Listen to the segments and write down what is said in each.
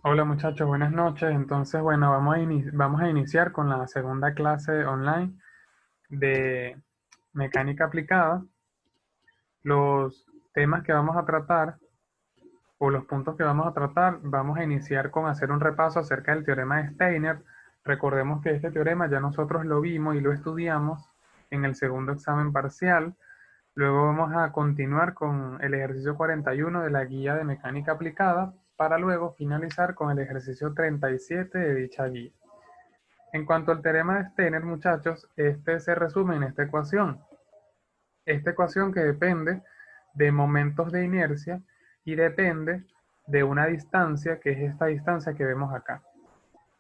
Hola muchachos, buenas noches. Entonces, bueno, vamos a iniciar con la segunda clase online de mecánica aplicada. Los temas que vamos a tratar o los puntos que vamos a tratar, vamos a iniciar con hacer un repaso acerca del teorema de Steiner. Recordemos que este teorema ya nosotros lo vimos y lo estudiamos en el segundo examen parcial. Luego vamos a continuar con el ejercicio 41 de la guía de mecánica aplicada para luego finalizar con el ejercicio 37 de dicha guía. En cuanto al teorema de Steiner, muchachos, este se resume en esta ecuación. Esta ecuación que depende de momentos de inercia y depende de una distancia, que es esta distancia que vemos acá.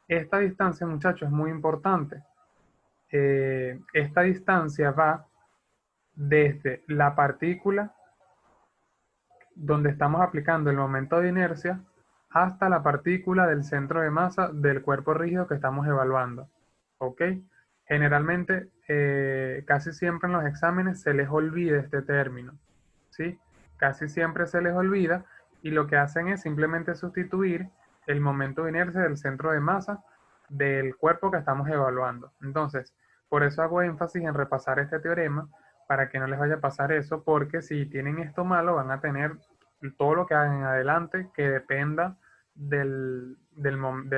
Esta distancia, muchachos, es muy importante. Esta distancia va desde la partícula donde estamos aplicando el momento de inercia hasta la partícula del centro de masa del cuerpo rígido que estamos evaluando. ¿Ok? Generalmente, casi siempre en los exámenes se les olvida este término. ¿Sí? Casi siempre se les olvida y lo que hacen es simplemente sustituir el momento de inercia del centro de masa del cuerpo que estamos evaluando. Entonces, por eso hago énfasis en repasar este teorema para que no les vaya a pasar eso, porque si tienen esto malo van a tener todo lo que hagan en adelante que dependa de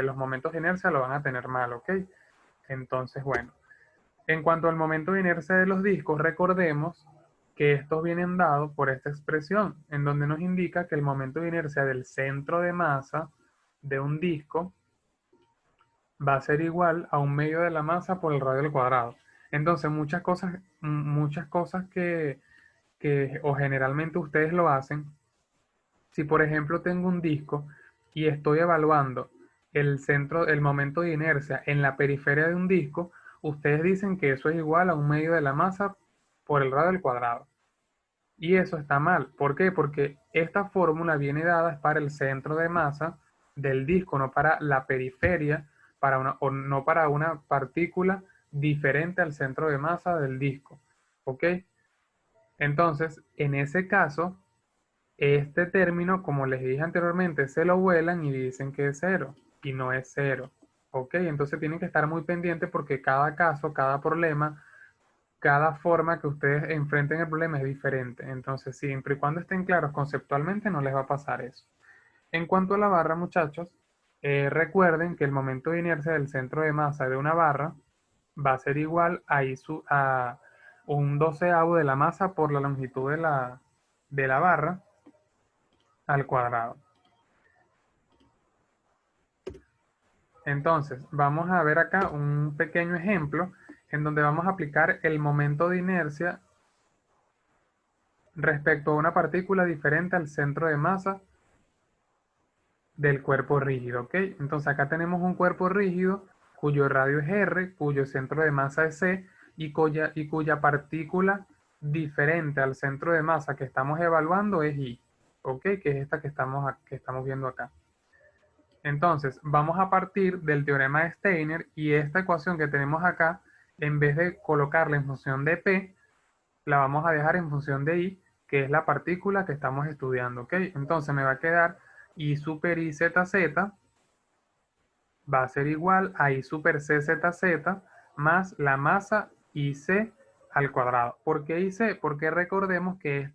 los momentos de inercia lo van a tener mal, ¿ok? Entonces, bueno, en cuanto al momento de inercia de los discos, recordemos que estos vienen dados por esta expresión, en donde nos indica que el momento de inercia del centro de masa de un disco va a ser igual a un medio de la masa por el radio al cuadrado. Entonces, muchas cosas que o generalmente ustedes lo hacen, si por ejemplo tengo un disco y estoy evaluando el momento de inercia en la periferia de un disco, ustedes dicen que eso es igual a un medio de la masa por el radio al cuadrado. Y eso está mal. ¿Por qué? Porque esta fórmula viene dada para el centro de masa del disco, no para la periferia, o no para una partícula diferente al centro de masa del disco. ¿Ok? Entonces, en ese caso, este término, como les dije anteriormente, se lo vuelan y dicen que es cero, y no es cero. ¿Ok? Entonces tienen que estar muy pendientes porque cada caso, cada problema, cada forma que ustedes enfrenten el problema es diferente. Entonces, siempre y cuando estén claros conceptualmente, no les va a pasar eso. En cuanto a la barra, muchachos, recuerden que el momento de inercia del centro de masa de una barra va a ser igual a un doceavo de la masa por la longitud de la barra al cuadrado. Entonces, vamos a ver acá un pequeño ejemplo en donde vamos a aplicar el momento de inercia respecto a una partícula diferente al centro de masa del cuerpo rígido, ¿ok? Entonces acá tenemos un cuerpo rígido cuyo radio es R, cuyo centro de masa es C y cuya partícula diferente al centro de masa que estamos evaluando es I, ¿ok? Que es esta que estamos viendo acá. Entonces, vamos a partir del teorema de Steiner y esta ecuación que tenemos acá, en vez de colocarla en función de P, la vamos a dejar en función de I, que es la partícula que estamos estudiando, ¿ok? Entonces me va a quedar I super I z z va a ser igual a I super C z z más la masa IC al cuadrado. ¿Por qué IC? Porque recordemos que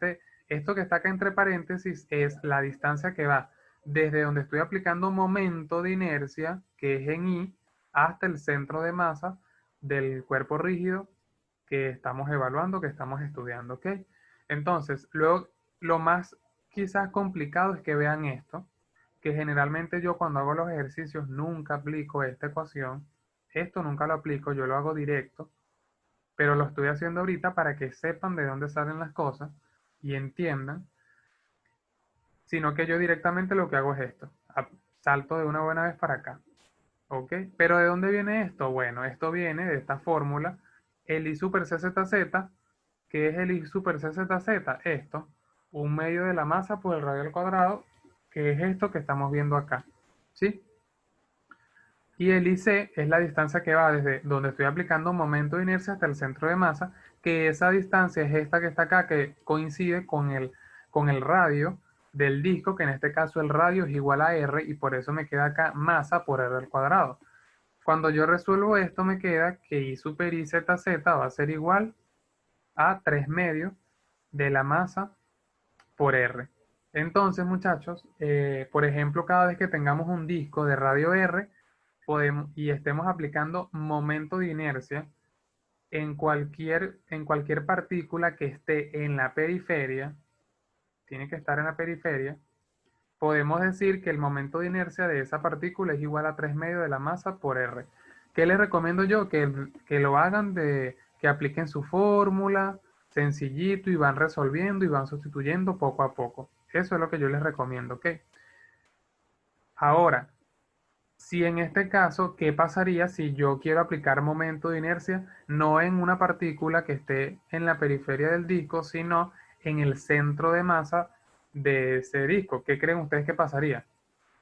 esto que está acá entre paréntesis es la distancia que va desde donde estoy aplicando momento de inercia, que es en I, hasta el centro de masa del cuerpo rígido que estamos evaluando, que estamos estudiando, ¿ok? Entonces, luego, lo más quizás complicado es que vean esto, que generalmente yo cuando hago los ejercicios nunca aplico esta ecuación, esto nunca lo aplico, yo lo hago directo, pero lo estoy haciendo ahorita para que sepan de dónde salen las cosas y entiendan, sino que yo directamente lo que hago es esto, salto de una buena vez para acá, ¿ok? Pero ¿de dónde viene esto? Bueno, esto viene de esta fórmula, el I super CZZ, que es el I super CZZ, esto, un medio de la masa por el radio al cuadrado, que es esto que estamos viendo acá, ¿sí? Y el IC es la distancia que va desde donde estoy aplicando un momento de inercia hasta el centro de masa, que esa distancia es esta que está acá, que coincide con el radio del disco, que en este caso el radio es igual a R, y por eso me queda acá masa por R al cuadrado. Cuando yo resuelvo esto, me queda que I super I zeta zeta va a ser igual a 3 medios de la masa por R. Entonces, muchachos, por ejemplo, cada vez que tengamos un disco de radio R y estemos aplicando momento de inercia en cualquier partícula que esté en la periferia, tiene que estar en la periferia, podemos decir que el momento de inercia de esa partícula es igual a 3 medios de la masa por R. ¿Qué les recomiendo yo? Que lo hagan que apliquen su fórmula, sencillito, y van resolviendo y van sustituyendo poco a poco. Eso es lo que yo les recomiendo, ¿ok? Ahora, si en este caso, ¿qué pasaría si yo quiero aplicar momento de inercia no en una partícula que esté en la periferia del disco, sino en el centro de masa de ese disco? ¿Qué creen ustedes que pasaría?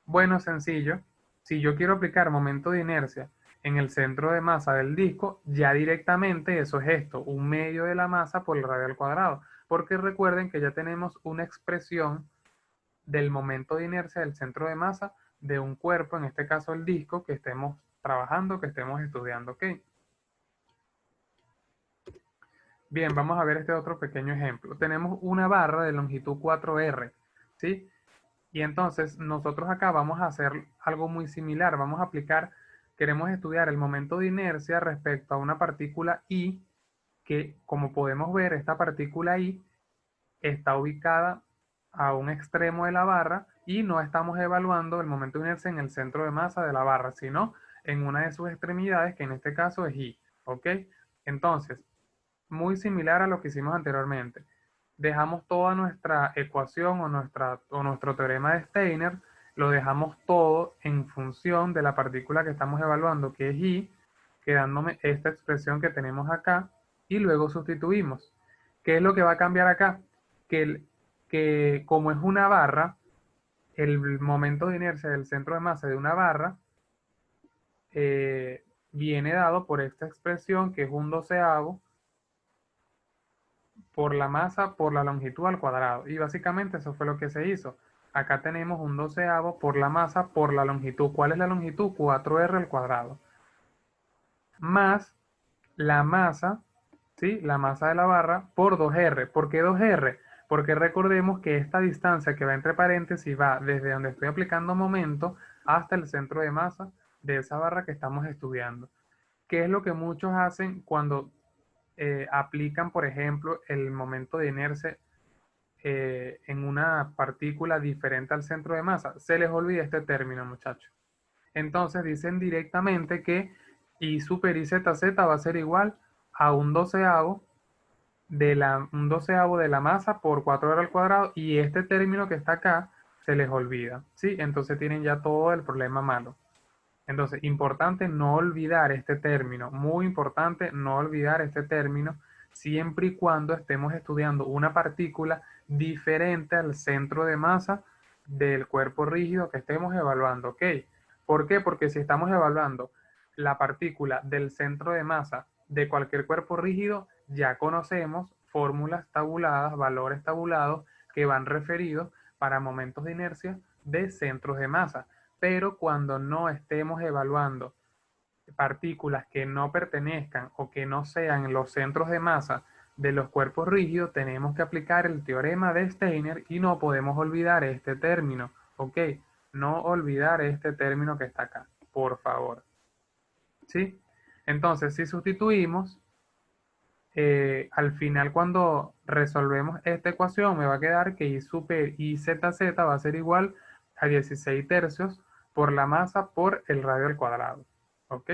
Bueno, sencillo. Si yo quiero aplicar momento de inercia en el centro de masa del disco, ya directamente eso es esto, 1 medio de la masa por el radio al cuadrado. Porque recuerden que ya tenemos una expresión del momento de inercia del centro de masa de un cuerpo, en este caso el disco, que estemos trabajando, que estemos estudiando, ¿ok? Bien, vamos a ver este otro pequeño ejemplo. Tenemos una barra de longitud 4R, ¿sí? Y entonces nosotros acá vamos a hacer algo muy similar. Vamos a aplicar, queremos estudiar el momento de inercia respecto a una partícula I, que como podemos ver, esta partícula I está ubicada a un extremo de la barra y no estamos evaluando el momento de inercia en el centro de masa de la barra, sino en una de sus extremidades, que en este caso es I. ¿Ok? Entonces, muy similar a lo que hicimos anteriormente. Dejamos toda nuestra ecuación o nuestro teorema de Steiner, lo dejamos todo en función de la partícula que estamos evaluando, que es I, quedándome esta expresión que tenemos acá, y luego sustituimos. ¿Qué es lo que va a cambiar acá? Que como es una barra, el momento de inercia del centro de masa de una barra viene dado por esta expresión, que es 1/12 por la masa por la longitud al cuadrado. Y básicamente eso fue lo que se hizo. Acá tenemos 1/12 por la masa por la longitud. ¿Cuál es la longitud? 4R al cuadrado. Más la masa, ¿sí? La masa de la barra por 2R. ¿Por qué 2R? Porque recordemos que esta distancia que va entre paréntesis va desde donde estoy aplicando momento hasta el centro de masa de esa barra que estamos estudiando. ¿Qué es lo que muchos hacen cuando aplican, por ejemplo, el momento de inercia en una partícula diferente al centro de masa? Se les olvida este término, muchachos. Entonces dicen directamente que I super I zeta zeta va a ser igual a un doceavo de la masa por 4R al cuadrado, y este término que está acá se les olvida, ¿sí? Entonces tienen ya todo el problema malo. Entonces, importante no olvidar este término, muy importante no olvidar este término, siempre y cuando estemos estudiando una partícula diferente al centro de masa del cuerpo rígido que estemos evaluando, ¿ok? ¿Por qué? Porque si estamos evaluando la partícula del centro de masa de cualquier cuerpo rígido, ya conocemos fórmulas tabuladas, valores tabulados que van referidos para momentos de inercia de centros de masa. Pero cuando no estemos evaluando partículas que no pertenezcan o que no sean los centros de masa de los cuerpos rígidos, tenemos que aplicar el teorema de Steiner y no podemos olvidar este término, ¿ok? No olvidar este término que está acá, por favor. ¿Sí? Entonces, si sustituimos, al final cuando resolvemos esta ecuación me va a quedar que I super I zeta zeta va a ser igual a 16 tercios por la masa por el radio al cuadrado. ¿Ok?